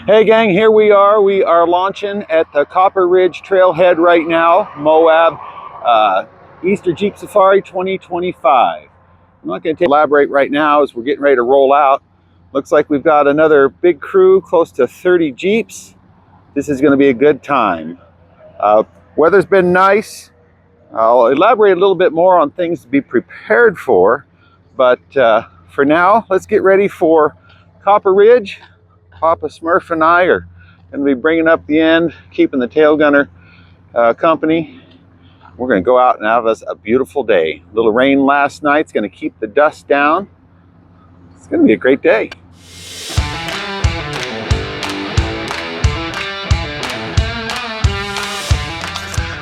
Hey gang, here we are. We are launching at the Copper Ridge Trailhead right now, Moab, Easter Jeep Safari 2025. I'm not going to elaborate right now as we're getting ready to roll out. Looks like we've got another big crew, close to 30 Jeeps. This is going to be a good time. Weather's been nice. I'll elaborate a little bit more on things to be prepared for, but for now, let's get ready for Copper Ridge. Papa Smurf and I are going to be bringing up the end, keeping the tail gunner company. We're going to go out and have us a beautiful day. A little rain last night's going to keep the dust down. It's going to be a great day.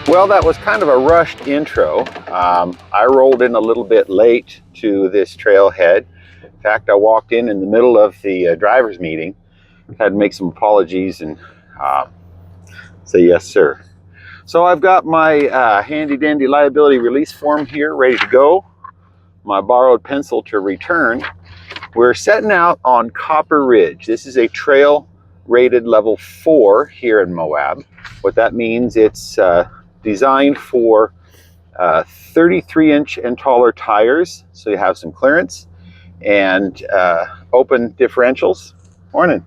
Well, that was kind of a rushed intro. I rolled in a little bit late to this trailhead. In fact, I walked in the middle of the driver's meeting. Had to make some apologies and say yes, sir. So I've got my handy dandy liability release form here ready to go. My borrowed pencil to return. We're setting out on Copper Ridge. This is a trail rated level 4 here in Moab. What that means, it's designed for 33-inch and taller tires, so you have some clearance, and open differentials. Morning.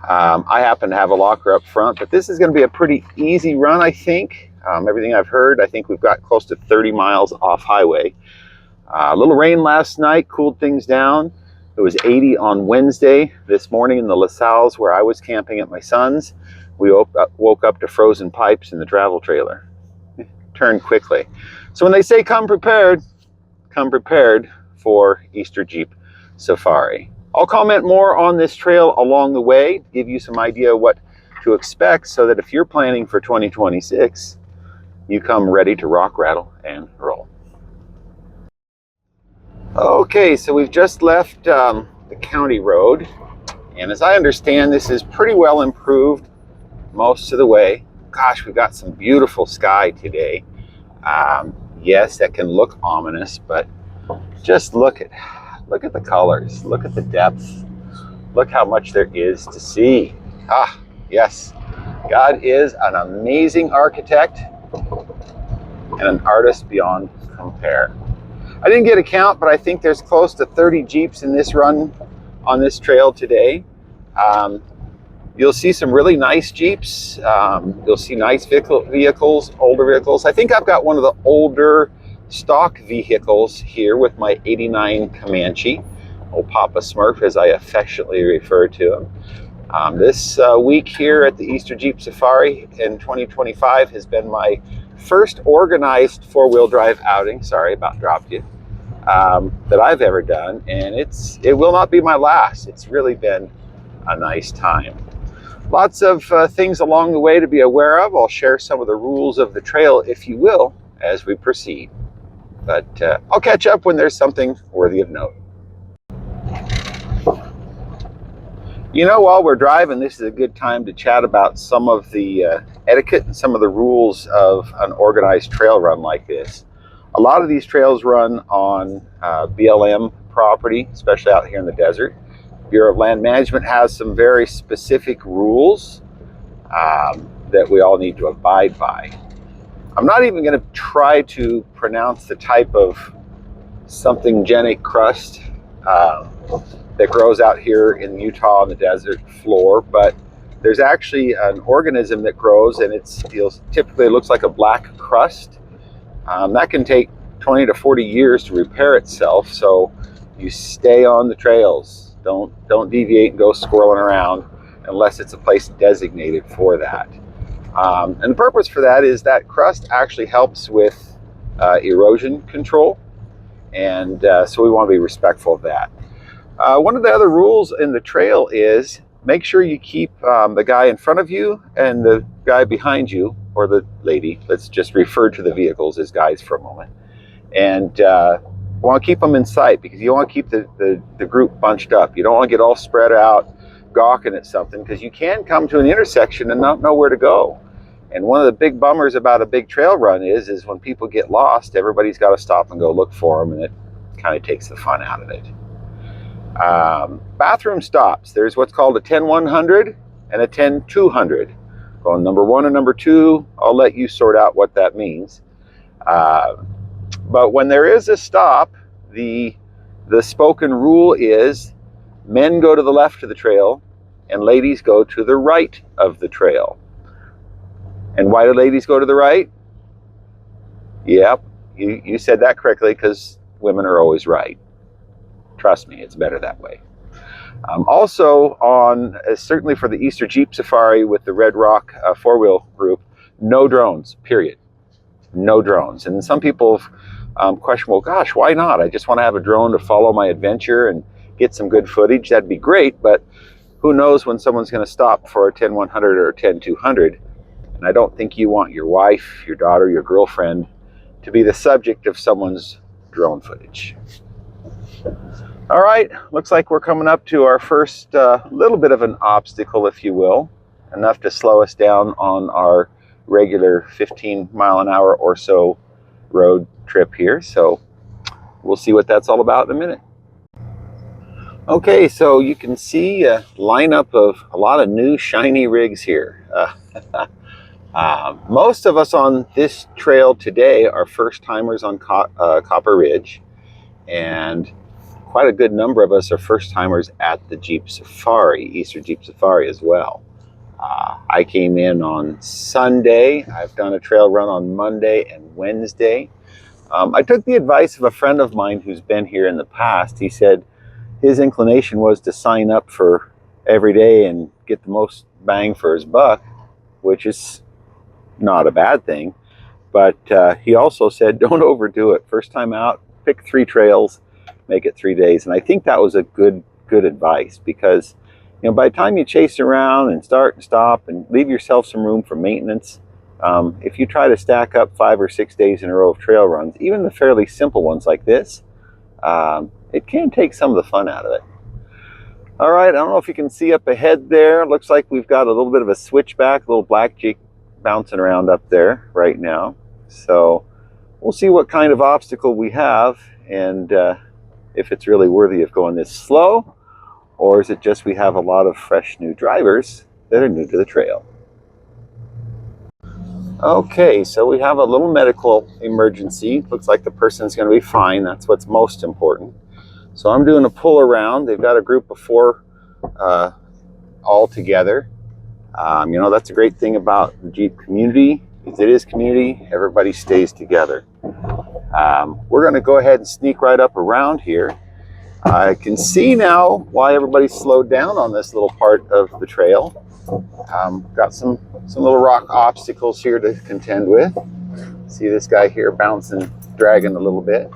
I happen to have a locker up front, but this is going to be a pretty easy run, I think. Everything I've heard, I think we've got close to 30 miles off highway. A little rain last night cooled things down. It was 80 on Wednesday. This morning in the LaSalle's where I was camping at my son's, we woke up to frozen pipes in the travel trailer. Turned quickly. So when they say come prepared for Easter Jeep Safari. I'll comment more on this trail along the way, give you some idea what to expect so that if you're planning for 2026, you come ready to rock, rattle, and roll. Okay, so we've just left the county road, and as I understand, this is pretty well improved most of the way. Gosh, we've got some beautiful sky today. Yes, that can look ominous, but just look at the colors, look at the depth, look how much there is to see. Ah, yes, God is an amazing architect and an artist beyond compare. I didn't get a count, but I think there's close to 30 Jeeps in this run on this trail today. You'll see some really nice Jeeps. You'll see nice vehicles, older vehicles. I think I've got one of the older stock vehicles here with my 89 Comanche, old Papa Smurf as I affectionately refer to him. This week here at the Easter Jeep Safari in 2025 has been my first organized four-wheel drive outing, sorry about dropped you, that I've ever done, and it will not be my last. It's really been a nice time. Lots of things along the way to be aware of. I'll share some of the rules of the trail, if you will, as we proceed. But I'll catch up when there's something worthy of note. You know, while we're driving, this is a good time to chat about some of the etiquette and some of the rules of an organized trail run like this. A lot of these trails run on BLM property, especially out here in the desert. Bureau of Land Management has some very specific rules that we all need to abide by. I'm not even going to try to pronounce the type of something genic crust that grows out here in Utah on the desert floor, but there's actually an organism that grows, and typically it looks like a black crust. That can take 20 to 40 years to repair itself, so you stay on the trails. Don't deviate and go squirreling around unless it's a place designated for that. And the purpose for that is that crust actually helps with erosion control, and so we want to be respectful of that. One of the other rules in the trail is make sure you keep the guy in front of you and the guy behind you, or the lady, let's just refer to the vehicles as guys for a moment, and you want to keep them in sight because you want to keep the group bunched up. You don't want to get all spread out gawking at something, because you can come to an intersection and not know where to go. And one of the big bummers about a big trail run is when people get lost, everybody's got to stop and go look for them, and it kind of takes the fun out of it. Bathroom stops. There's what's called a 10-100 and a 10-200. Going number 1 and number 2, I'll let you sort out what that means. But when there is a stop, the spoken rule is men go to the left of the trail and ladies go to the right of the trail. And why do ladies go to the right? Yep, you said that correctly, because women are always right. Trust me, it's better that way. Also, certainly for the Easter Jeep Safari with the Red Rock 4-wheel group, no drones, period. No drones. And some people question, well, gosh, why not? I just want to have a drone to follow my adventure and get some good footage. That'd be great, but who knows when someone's going to stop for a 10-100 or a 10-200. And I don't think you want your wife, your daughter, your girlfriend to be the subject of someone's drone footage. All right, looks like we're coming up to our first little bit of an obstacle, if you will, enough to slow us down on our regular 15-mile-an-hour or so road trip here. So we'll see what that's all about in a minute. Okay, so you can see a lineup of a lot of new shiny rigs here. Most of us on this trail today are first-timers on Copper Ridge, and quite a good number of us are first-timers at the Jeep Safari, Easter Jeep Safari as well. I came in on Sunday. I've done a trail run on Monday and Wednesday. I took the advice of a friend of mine who's been here in the past. He said his inclination was to sign up for every day and get the most bang for his buck, which is not a bad thing. But he also said, don't overdo it. First time out, pick 3 trails, make it 3 days. And I think that was a good advice, because by the time you chase around and start and stop and leave yourself some room for maintenance, if you try to stack up 5 or 6 days in a row of trail runs, even the fairly simple ones like this, it can take some of the fun out of it. All right, I don't know if you can see up ahead there. Looks like we've got a little bit of a switchback, a little black Jeep bouncing around up there right now. So we'll see what kind of obstacle we have, and if it's really worthy of going this slow, or is it just we have a lot of fresh new drivers that are new to the trail. Okay, so we have a little medical emergency. Looks like the person's going to be fine. That's what's most important. So I'm doing a pull around. They've got a group of 4 all together. That's a great thing about the Jeep community. If it is community, everybody stays together. We're going to go ahead and sneak right up around here. I can see now why everybody's slowed down on this little part of the trail. Got some little rock obstacles here to contend with. See this guy here bouncing, dragging a little bit.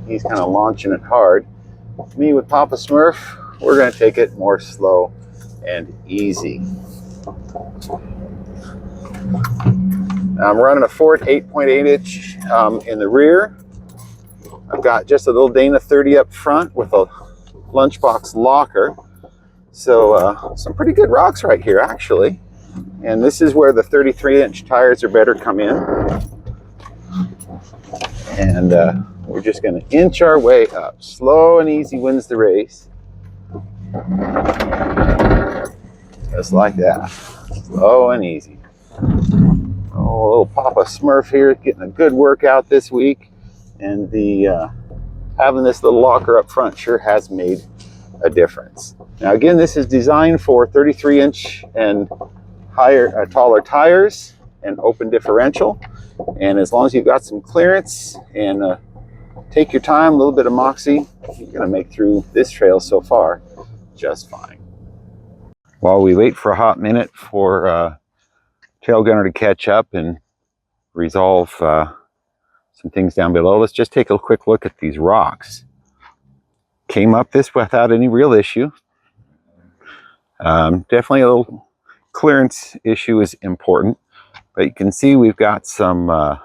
He's kind of launching it hard. Me with Papa Smurf, we're going to take it more slow and easy. I'm running a Ford 8.8 inch in the rear. I've got just a little Dana 30 up front with a lunchbox locker. So some pretty good rocks right here, actually. And this is where the 33-inch tires are better come in. And we're just going to inch our way up. Slow and easy wins the race. Just like that. Slow and easy. Oh, little Papa Smurf here getting a good workout this week. And the having this little locker up front sure has made a difference. Now again, this is designed for 33-inch and higher, taller tires and open differential. And as long as you've got some clearance and take your time, a little bit of moxie, you're going to make through this trail so far just fine. While we wait for a hot minute for Trail Gunner to catch up and resolve some things down below, let's just take a quick look at these rocks. Came up this without any real issue. Definitely a little clearance issue is important, but you can see we've got some,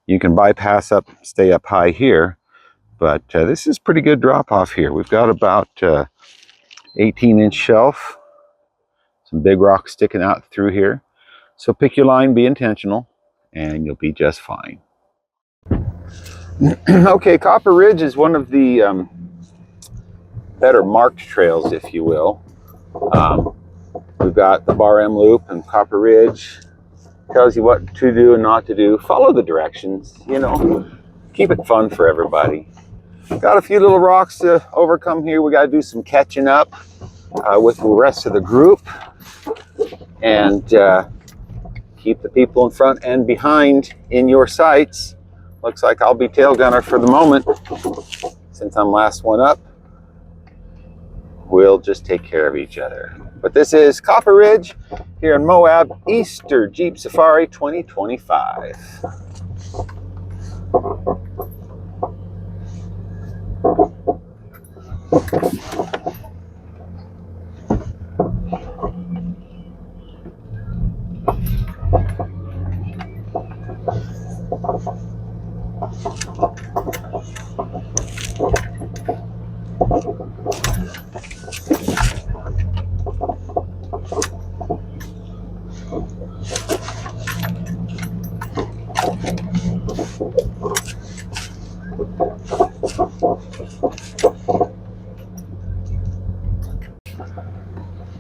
you can bypass up, stay up high here, but this is pretty good drop off here. We've got about 18-inch shelf, some big rocks sticking out through here. So pick your line, be intentional, and you'll be just fine. Okay, Copper Ridge is one of the better marked trails, if you will. We've got the Bar M Loop and Copper Ridge. Tells you what to do and not to do. Follow the directions, you know. Keep it fun for everybody. Got a few little rocks to overcome here. We got to do some catching up with the rest of the group. And keep the people in front and behind in your sights. Looks like I'll be tail gunner for the moment. Since I'm last one up, we'll just take care of each other. But this is Copper Ridge here in Moab, Easter Jeep Safari 2025.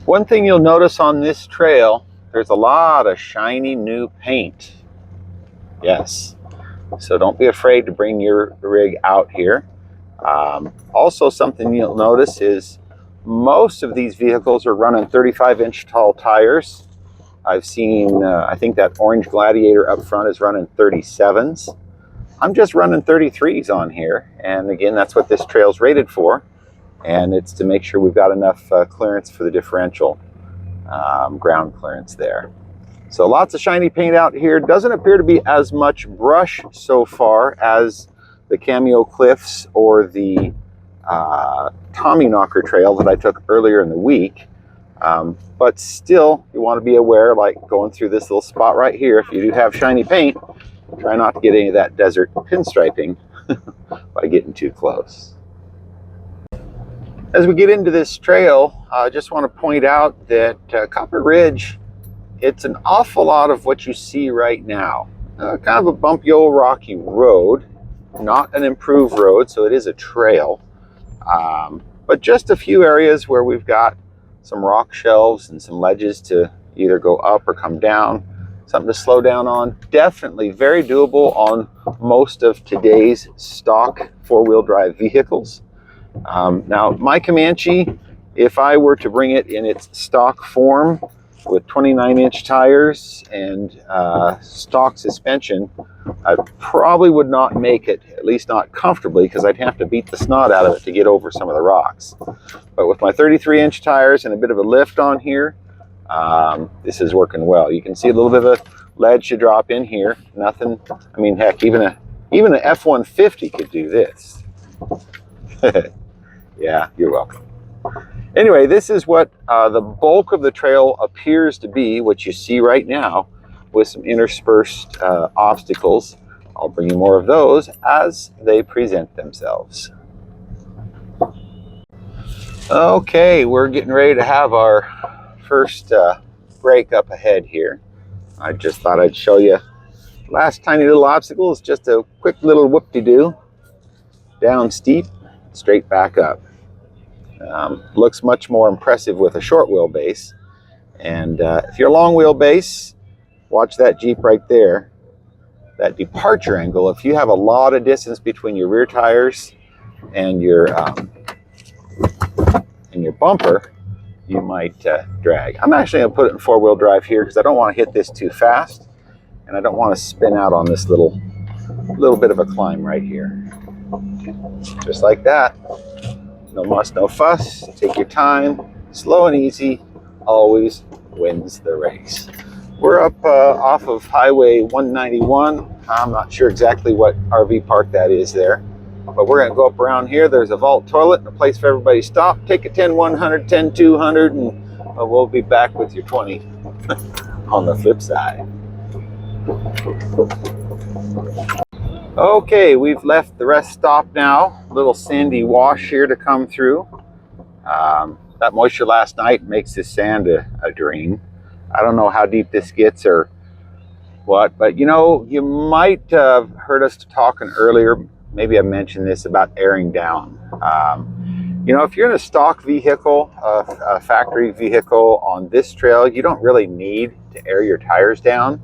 One thing you'll notice on this trail, there's a lot of shiny new paint. Yes, so don't be afraid to bring your rig out here. Also, something you'll notice is most of these vehicles are running 35-inch tall tires. I've seen, I think that orange Gladiator up front is running 37s. I'm just running 33s on here, and again, that's what this trail's rated for. And it's to make sure we've got enough clearance for the differential ground clearance there. So lots of shiny paint out here. Doesn't appear to be as much brush so far as the Cameo Cliffs or the Tommyknocker trail that I took earlier in the week. But still, you want to be aware, like going through this little spot right here, if you do have shiny paint, try not to get any of that desert pinstriping by getting too close. As we get into this trail, I just want to point out that Copper Ridge, it's an awful lot of what you see right now. Kind of a bumpy old rocky road, not an improved road, so it is a trail. But just a few areas where we've got some rock shelves and some ledges to either go up or come down, something to slow down on. Definitely very doable on most of today's stock four-wheel drive vehicles. Now, my Comanche, if I were to bring it in its stock form with 29-inch tires and stock suspension, I probably would not make it, at least not comfortably, because I'd have to beat the snot out of it to get over some of the rocks. But with my 33-inch tires and a bit of a lift on here, this is working well. You can see a little bit of a ledge to drop in here. Nothing, I mean, heck, even a F-150 could do this. Yeah, you're welcome. Anyway, this is what the bulk of the trail appears to be, what you see right now, with some interspersed obstacles. I'll bring you more of those as they present themselves. Okay, we're getting ready to have our first break up ahead here. I just thought I'd show you. Last tiny little obstacle is just a quick little whoop-de-doo. Down steep, straight back up. Looks much more impressive with a short wheelbase. And if you're a long wheelbase, watch that Jeep right there. That departure angle, if you have a lot of distance between your rear tires and your bumper, you might drag. I'm actually going to put it in four-wheel drive here because I don't want to hit this too fast, and I don't want to spin out on this little bit of a climb right here. Just like that. No muss, no fuss. Take your time. Slow and easy always wins the race. We're up off of Highway 191. I'm not sure exactly what RV park that is there, but we're going to go up around here. There's a vault toilet and a place for everybody to stop. Take a 10-100, 10-200, and we'll be back with your 20 on the flip side. Okay, we've left the rest stop now. A little sandy wash here to come through. That moisture last night makes this sand a drain. I don't know how deep this gets or what, but you know, you might have heard us talking earlier. Maybe I mentioned this about airing down. You know, if you're in a stock vehicle, a factory vehicle on this trail, you don't really need to air your tires down.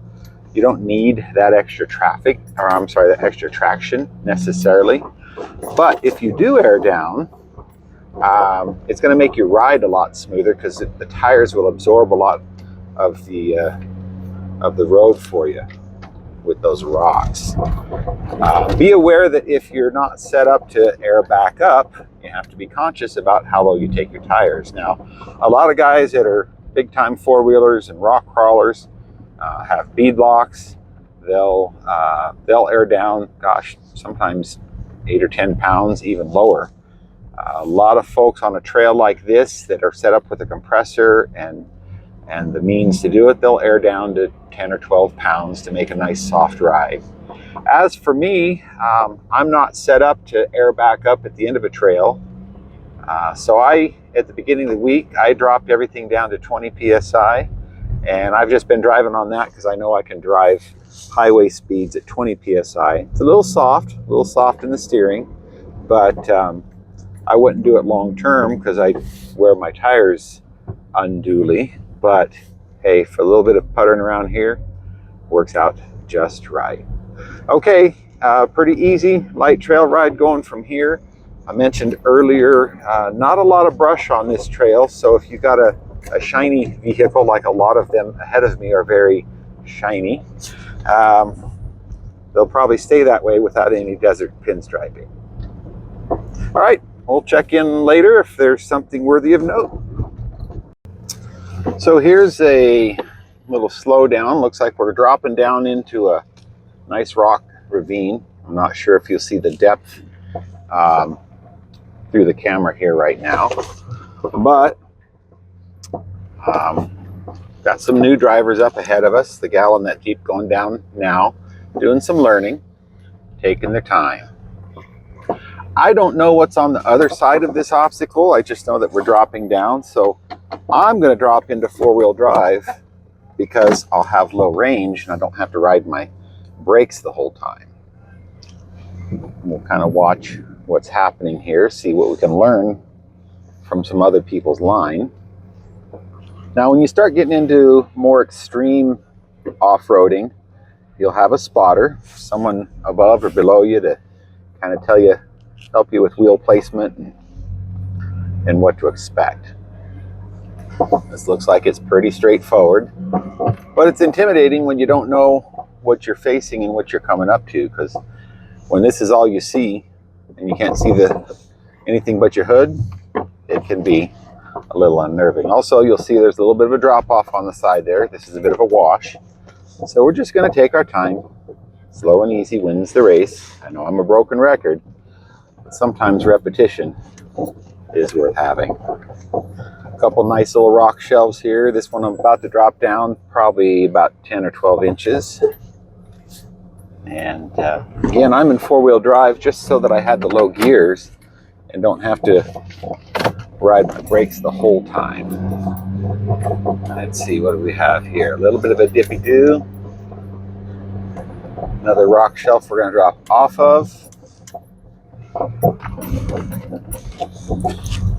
You don't need that extra traffic, or I'm sorry, that extra traction necessarily. But if you do air down, it's going to make your ride a lot smoother because the tires will absorb a lot of the road for you with those rocks. Be aware that if you're not set up to air back up, you have to be conscious about how low you take your tires. Now, a lot of guys that are big-time four-wheelers and rock crawlers have bead locks. They'll air down, gosh, sometimes 8 or 10 pounds, even lower. A lot of folks on a trail like this that are set up with a compressor and the means to do it, they'll air down to 10 or 12 pounds to make a nice soft ride. As for me, I'm not set up to air back up at the end of a trail. So at the beginning of the week, I dropped everything down to 20 PSI, and I've just been driving on that because I know I can drive highway speeds at 20 PSI. It's a little soft in the steering, but I wouldn't do it long term because I wear my tires unduly. But hey, for a little bit of puttering around here, works out just right. Okay, pretty easy, light trail ride going from here. I mentioned earlier, not a lot of brush on this trail, so if you got a shiny vehicle, like a lot of them ahead of me are very shiny, they'll probably stay that way without any desert pinstriping. All right, we'll check in later if there's something worthy of note. So here's a little slowdown. Looks like we're dropping down into a nice rock ravine. I'm not sure if you'll see the depth through the camera here right now, but got some new drivers up ahead of us. The gal in that Jeep going down now, doing some learning, taking their time. I don't know what's on the other side of this obstacle. I just know that we're dropping down, so I'm going to drop into four-wheel drive because I'll have low range and I don't have to ride my brakes the whole time. We'll kind of watch what's happening here, see what we can learn from some other people's line. Now, when you start getting into more extreme off-roading, you'll have a spotter, someone above or below you to kind of help you with wheel placement and what to expect. This looks like it's pretty straightforward, but it's intimidating when you don't know what you're facing and what you're coming up to, because when this is all you see and you can't see anything but your hood, it can be a little unnerving. Also, you'll see there's a little bit of a drop off on the side there. This is a bit of a wash, so we're just going to take our time. Slow and easy wins the race. I know I'm a broken record, but sometimes repetition is worth having. A couple nice little rock shelves here. This one I'm about to drop down, probably about 10 or 12 inches. And again, I'm in four-wheel drive just so that I had the low gears and don't have to ride my brakes the whole time. Let's see, what do we have here? A little bit of a dippy-do. Another rock shelf we're going to drop off of.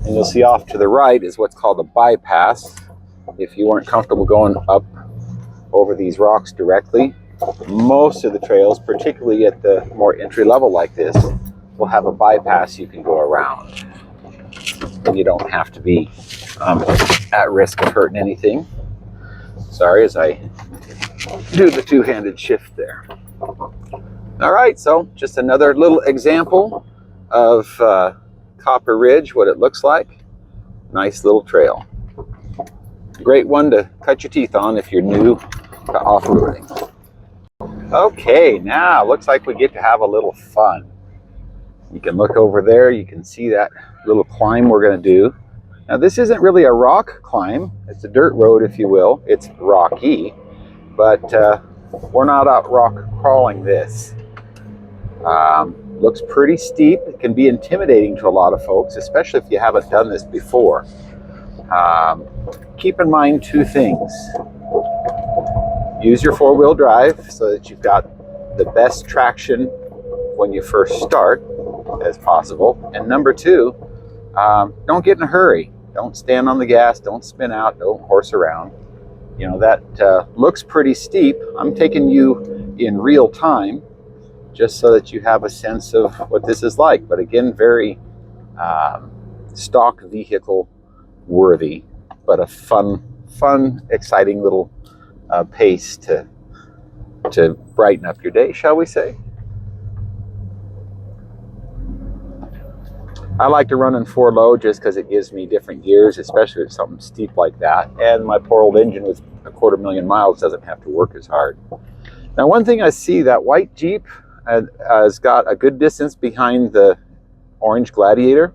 And you'll see off to the right is what's called a bypass. If you weren't comfortable going up over these rocks directly, most of the trails, particularly at the more entry level like this, will have a bypass you can go around. And you don't have to be at risk of hurting anything. Sorry, as I do the two-handed shift there. All right, so just another little example of Copper Ridge, what it looks like. Nice little trail. Great one to cut your teeth on if you're new to off-roading. Okay, now looks like we get to have a little fun. You can look over there, you can see that little climb we're going to do. Now this isn't really a rock climb, it's a dirt road if you will. It's rocky, but we're not out rock crawling this. Looks pretty steep. It can be intimidating to a lot of folks, especially if you haven't done this before. Keep in mind two things. Use your four-wheel drive so that you've got the best traction when you first start as possible. And number two, Don't get in a hurry. Don't stand on the gas. Don't spin out. Don't horse around. You know, that looks pretty steep. I'm taking you in real time just so that you have a sense of what this is like. But again, very stock vehicle worthy, but a fun, exciting little pace to brighten up your day, shall we say. I like to run in 4 low just because it gives me different gears, especially with something steep like that. And my poor old engine with 250,000 miles doesn't have to work as hard. Now, one thing I see, that white Jeep has got a good distance behind the orange Gladiator.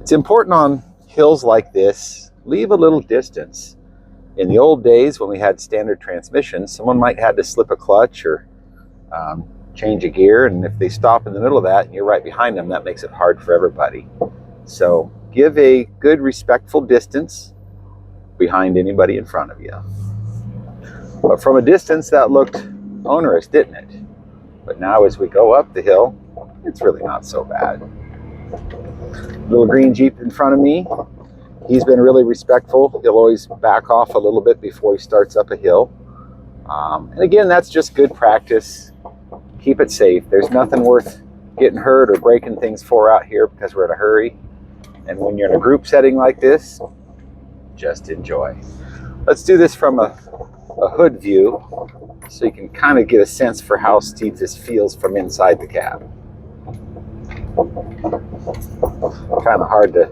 It's important on hills like this, leave a little distance. In the old days when we had standard transmissions, someone might have to slip a clutch or change a gear, and if they stop in the middle of that and you're right behind them, that makes it hard for everybody. So give a good respectful distance behind anybody in front of you. But from a distance that looked onerous, didn't it? But now as we go up the hill, it's really not so bad. Little green Jeep in front of me, he's been really respectful. He'll always back off a little bit before he starts up a hill. And again, that's just good practice. Keep it safe. There's nothing worth getting hurt or breaking things for out here because we're in a hurry. And when you're in a group setting like this, just enjoy. Let's do this from a hood view so you can kind of get a sense for how steep this feels from inside the cab. Kind of hard to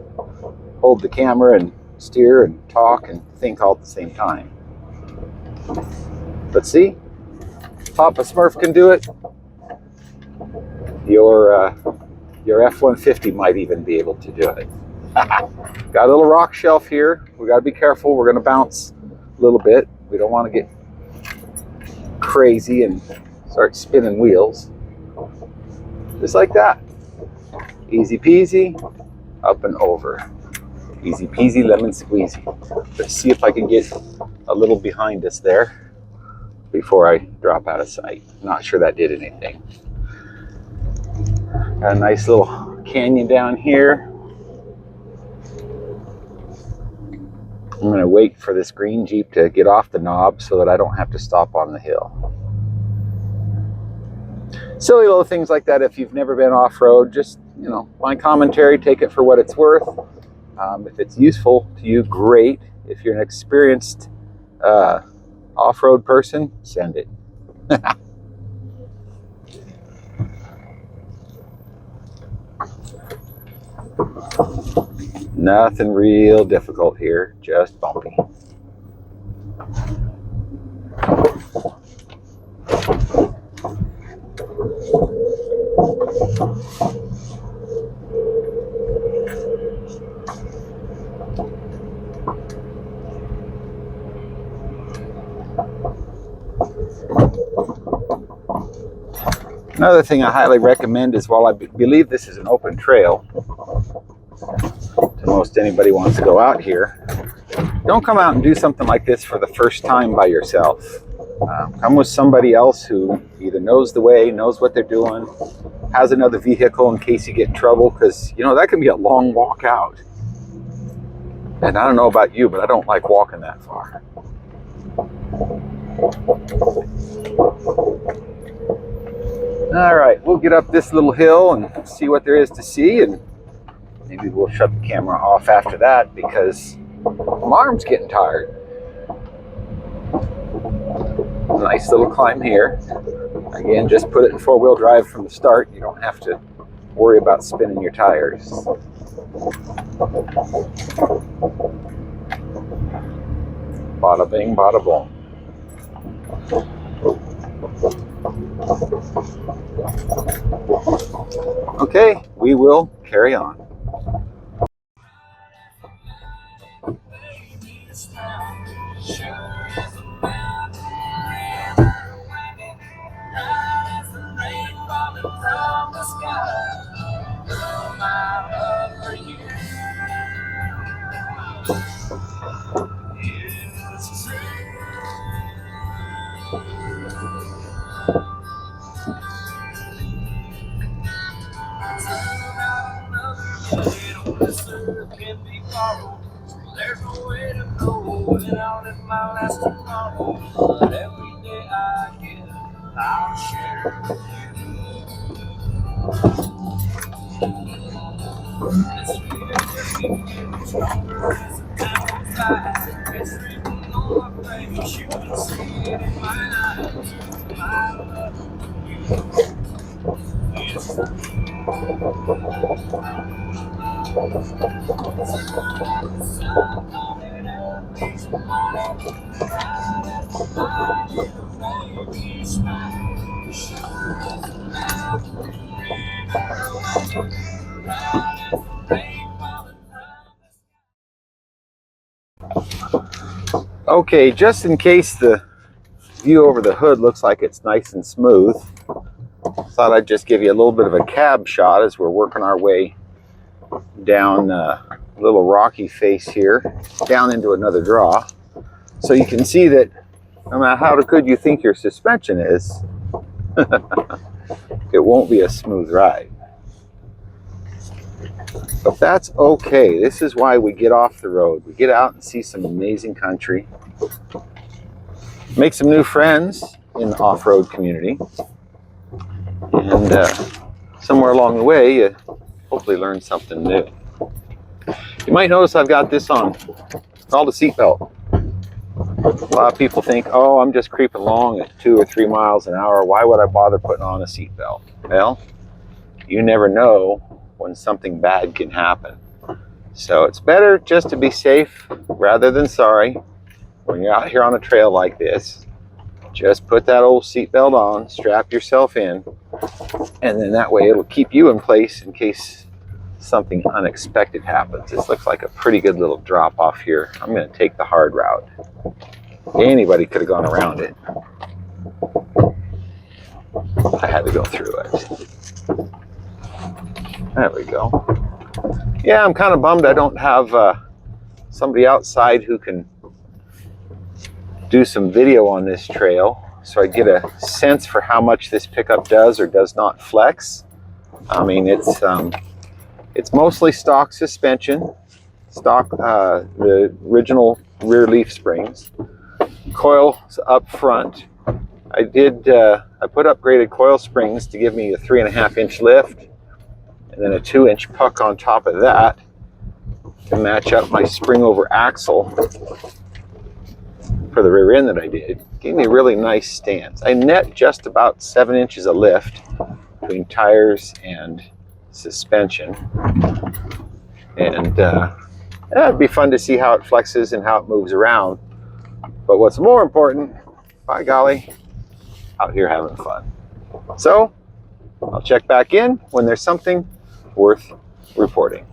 hold the camera and steer and talk and think all at the same time. But see, Papa Smurf can do it. Your F-150 might even be able to do it. Got a little rock shelf here. We got to be careful. We're going to bounce a little bit. We don't want to get crazy and start spinning wheels. Just like that. Easy peasy, up and over. Easy peasy, lemon squeezy. Let's see if I can get a little behind us there before I drop out of sight. Not sure that did anything. Got a nice little canyon down here. I'm going to wait for this green Jeep to get off the knob so that I don't have to stop on the hill. Silly little things like that. If you've never been off-road, just, you know, my commentary, take it for what it's worth. If it's useful to you, great. If you're an experienced off-road person, send it. Nothing real difficult here, just bumpy. Another thing I highly recommend is, while I believe this is an open trail to most anybody wants to go out here, don't come out and do something like this for the first time by yourself. Come with somebody else who either knows the way, knows what they're doing, has another vehicle in case you get in trouble, because, you know, that can be a long walk out. And I don't know about you, but I don't like walking that far. All right, we'll get up this little hill and see what there is to see, and maybe we'll shut the camera off after that because my arm's getting tired. Nice little climb here. Again, just put it in 4-wheel drive from the start. You don't have to worry about spinning your tires. Bada bing, bada boom. Okay, we will carry on. know, and I'll live my last tomorrow. But every day I get, I'll share with you. This fear just keeps getting stronger as the time goes by. It's written on my face, you can see it in my eyes. My love for you is Okay, just in case the view over the hood looks like it's nice and smooth, thought I'd just give you a little bit of a cab shot as we're working our way down a little rocky face here, down into another draw. So you can see that no matter how good you think your suspension is, it won't be a smooth ride. But that's okay. This is why we get off the road. We get out and see some amazing country, make some new friends in the off-road community, and somewhere along the way you hopefully learn something new. You might notice I've got this on. It's called a seatbelt. A lot of people think, oh, I'm just creeping along at 2 or 3 miles an hour. Why would I bother putting on a seatbelt? Well, you never know when something bad can happen. So it's better just to be safe rather than sorry. When you're out here on a trail like this, just put that old seatbelt on, strap yourself in, and then that way it'll keep you in place in case something unexpected happens. This looks like a pretty good little drop off here. I'm going to take the hard route. Anybody could have gone around it. I had to go through it. There we go. Yeah, I'm kind of bummed I don't have somebody outside who can do some video on this trail so I get a sense for how much this pickup does or does not flex. I mean, it's mostly stock suspension, stock the original rear leaf springs, coils up front. I put upgraded coil springs to give me a 3.5-inch lift, and then a 2-inch puck on top of that to match up my spring over axle for the rear end that I did. Gave me a really nice stance. I net just about 7 inches of lift between tires and suspension, and it'd be fun to see how it flexes and how it moves around. But what's more important, by golly, out here having fun. So I'll check back in when there's something worth reporting.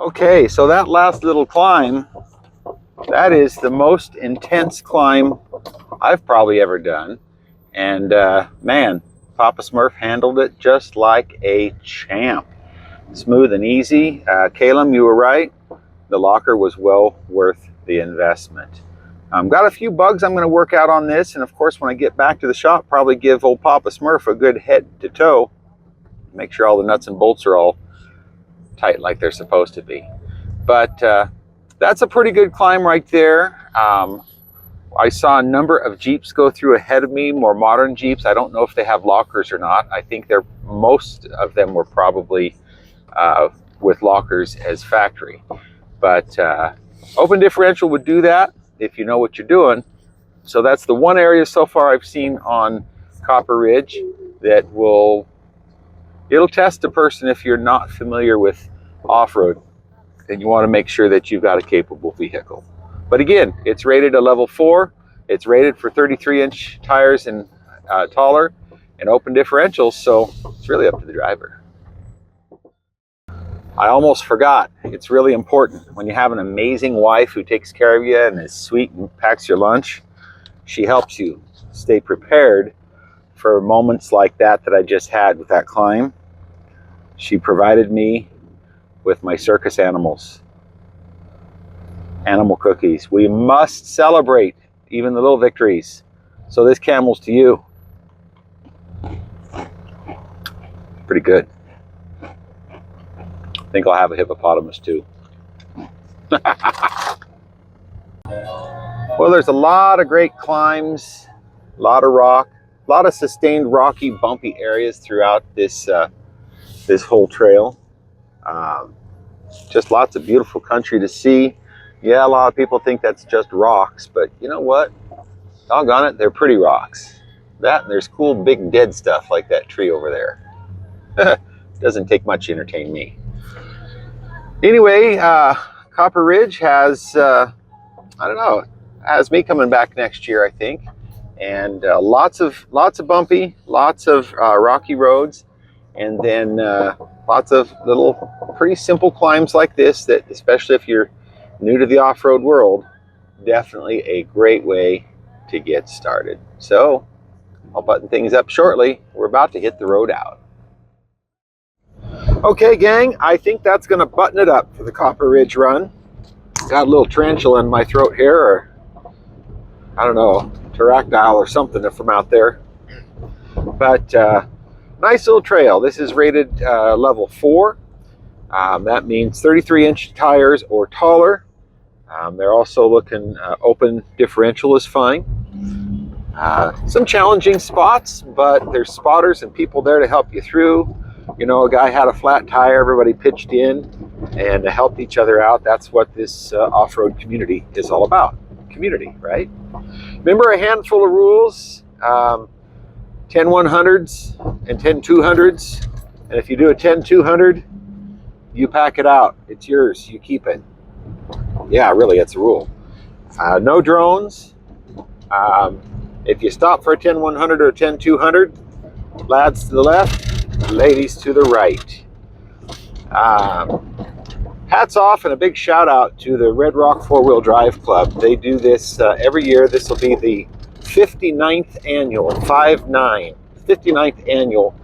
Okay, so that last little climb, that is the most intense climb I've probably ever done. And man, Papa Smurf handled it just like a champ. Smooth and easy. Caleb, you were right. The locker was well worth the investment. Got a few bugs I'm going to work out on this, and of course when I get back to the shop, probably give old Papa Smurf a good head to toe. Make sure all the nuts and bolts are all tight like they're supposed to be. But that's a pretty good climb right there. I saw a number of Jeeps go through ahead of me, more modern Jeeps. I don't know if they have lockers or not. I think most of them were probably with lockers as factory. But open differential would do that if you know what you're doing. So that's the one area so far I've seen on Copper Ridge that it'll test a person if you're not familiar with off-road and you want to make sure that you've got a capable vehicle. But again, it's rated a level 4. It's rated for 33-inch tires and taller and open differentials, so it's really up to the driver. I almost forgot, it's really important when you have an amazing wife who takes care of you and is sweet and packs your lunch. She helps you stay prepared for moments like that I just had with that climb. She provided me with my circus animals, animal cookies. We must celebrate even the little victories. So this camel's to you. Pretty good. I think I'll have a hippopotamus too. Well, there's a lot of great climbs, a lot of rock, a lot of sustained rocky, bumpy areas throughout this this whole trail. Just lots of beautiful country to see. Yeah, a lot of people think that's just rocks, but you know what? Doggone it, they're pretty rocks. That and there's cool big dead stuff like that tree over there. Doesn't take much to entertain me. Anyway, Copper Ridge has, I don't know, has me coming back next year, I think. And lots of bumpy, lots of rocky roads, and then lots of little pretty simple climbs like this that, especially if you're new to the off-road world, definitely a great way to get started. So I'll button things up shortly. We're about to hit the road out. Okay, gang, I think that's going to button it up for the Copper Ridge run. Got a little tarantula in my throat here, or I don't know, pterodactyl or something from out there. But nice little trail. This is rated level 4. That means 33-inch tires or taller. They're also looking open differential is fine. Some challenging spots, but there's spotters and people there to help you through. You know, a guy had a flat tire, everybody pitched in and helped each other out. That's what this off-road community is all about. Community, right? Remember a handful of rules, 10 100s and 10 200s. And if you do a 10 200, you pack it out. It's yours, you keep it. Yeah, really, it's a rule. No drones. If you stop for a 10 100 or a 10 200, lads to the left, ladies to the right. Hats off and a big shout out to the Red Rock 4-Wheel Drive Club. They do this every year. This will be the 59th annual, 59th annual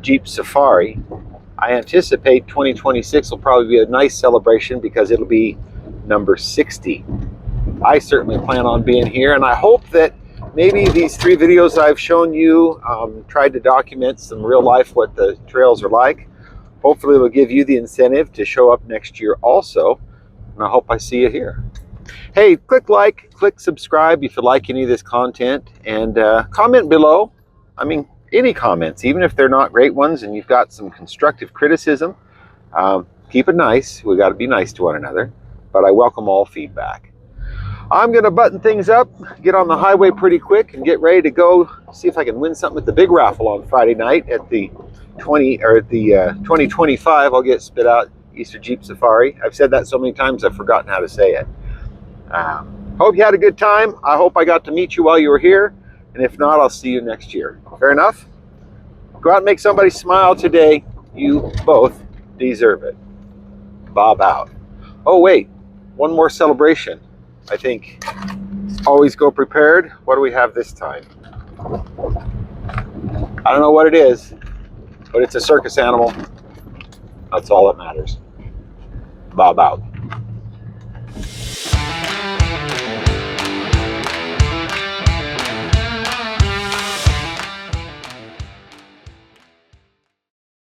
Jeep Safari. I anticipate 2026 will probably be a nice celebration because it'll be number 60. I certainly plan on being here, and I hope that maybe these 3 videos I've shown you tried to document some real life what the trails are like. Hopefully it'll give you the incentive to show up next year also, and I hope I see you here. Hey, click like, click subscribe if you like any of this content, and comment below. I mean, any comments, even if they're not great ones and you've got some constructive criticism, keep it nice. We got to be nice to one another, but I welcome all feedback. I'm going to button things up, get on the highway pretty quick, and get ready to go see if I can win something at the big raffle on Friday night at the 2025. I'll get spit out Easter Jeep Safari. I've said that so many times I've forgotten how to say it. Hope you had a good time. I hope I got to meet you while you were here, and if not, I'll see you next year. Fair enough? Go out and make somebody smile today. You both deserve it. bob out. Oh wait, one more celebration. I think always go prepared. What do we have this time? I don't know what it is, but it's a circus animal. That's all that matters. Bob out.